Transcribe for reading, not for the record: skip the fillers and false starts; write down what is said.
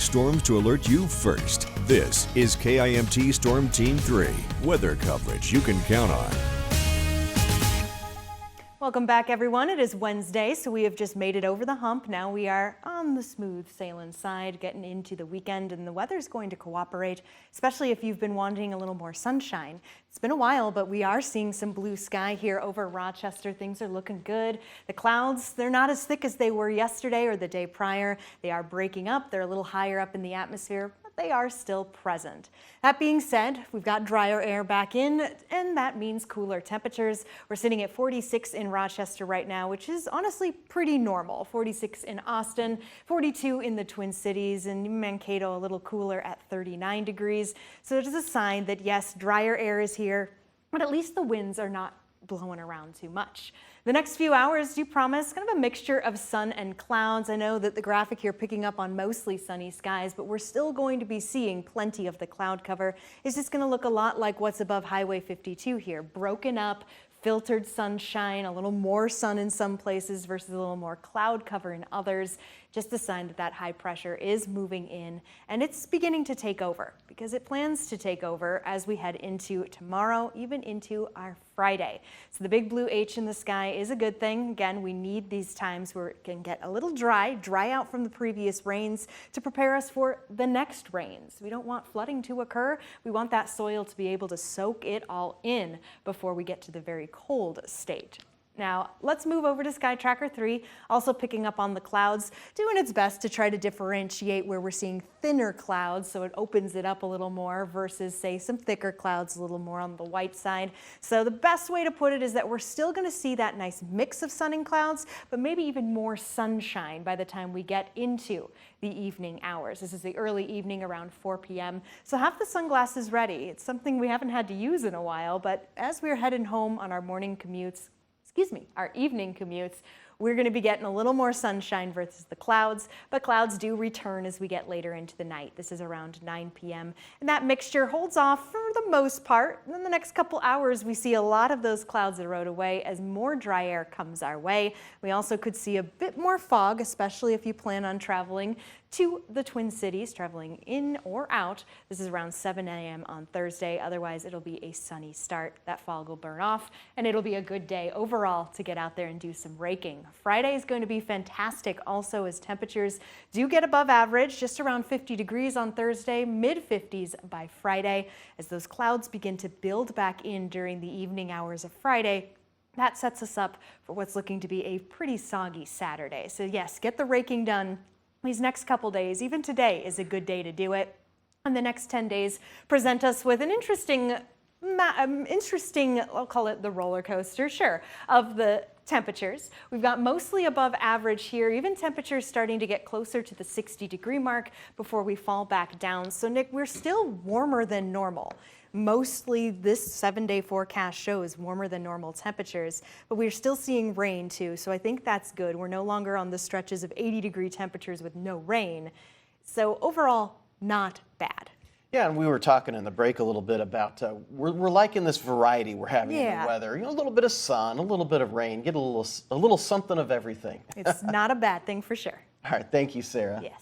Storms to alert you first. This is KIMT Storm Team 3. Weather coverage you can count on. Welcome back, everyone. It is Wednesday, so we have just made it over the hump. Now we are on the smooth sailing side, getting into the weekend, and the weather's going to cooperate, especially if you've been wanting a little more sunshine. It's been a while, but we are seeing some blue sky here over Rochester. Things are looking good. The clouds, they're not as thick as they were yesterday or the day prior. They are breaking up. They're a little higher up in the atmosphere, but they are still present. That being said, we've got drier air back in, and that means cooler temperatures. We're sitting at 46 in Rochester right now, which is honestly pretty normal. 46 in Austin, 42 in the Twin Cities, and Mankato a little cooler at 39 degrees. So it is a sign that yes, drier air is here, but at least the winds are not blowing around too much. The next few hours do promise kind of a mixture of sun and clouds. I know that the graphic here picking up on mostly sunny skies, but we're still going to be seeing plenty of the cloud cover. It's just going to look a lot like what's above Highway 52 here, broken up, filtered sunshine, a little more sun in some places versus a little more cloud cover in others. Just a sign that that high pressure is moving in, and it's beginning to take over because it plans to take over as we head into tomorrow, even into our Friday. So the big blue H in the sky is a good thing. Again, we need these times where it can get a little dry out from the previous rains to prepare us for the next rains. We don't want flooding to occur. We want that soil to be able to soak it all in before we get to the very cold state. Now, let's move over to Sky Tracker 3, also picking up on the clouds, doing its best to try to differentiate where we're seeing thinner clouds, so it opens it up a little more versus, say, some thicker clouds a little more on the white side. So the best way to put it is that we're still going to see that nice mix of sun and clouds, but maybe even more sunshine by the time we get into the evening hours. This is the early evening around 4 p.m., so have the sunglasses ready. It's something we haven't had to use in a while, but as we're heading home on our morning commutes, our evening commutes, we're going to be getting a little more sunshine versus the clouds, but clouds do return as we get later into the night. This is around 9 p.m. and that mixture holds off for the most part. And then the next couple hours, we see a lot of those clouds erode away as more dry air comes our way. We also could see a bit more fog, especially if you plan on traveling to the Twin Cities, traveling in or out. This is around 7 a.m. on Thursday. Otherwise, it'll be a sunny start. That fog will burn off, and it'll be a good day overall to get out there and do some raking. Friday is going to be fantastic also, as temperatures do get above average, just around 50 degrees on Thursday, mid-50s by Friday. As those clouds begin to build back in during the evening hours of Friday, that sets us up for what's looking to be a pretty soggy Saturday. So yes, get the raking done. These next couple days, even today is a good day to do it. And the next 10 days present us with an interesting, I'll call it the roller coaster, sure, of the temperatures. We've got mostly above average here, even temperatures starting to get closer to the 60-degree mark before we fall back down. So Nick, we're still warmer than normal. Mostly this 7-day forecast shows warmer than normal temperatures, but we're still seeing rain too, so I think that's good. We're no longer on the stretches of 80-degree temperatures with no rain. So overall, not bad. Yeah, and we were talking in the break a little bit about we're liking this variety we're having in the weather. You know, a little bit of sun, a little bit of rain, get a little something of everything. It's not a bad thing for sure. All right, thank you, Sarah. Yes.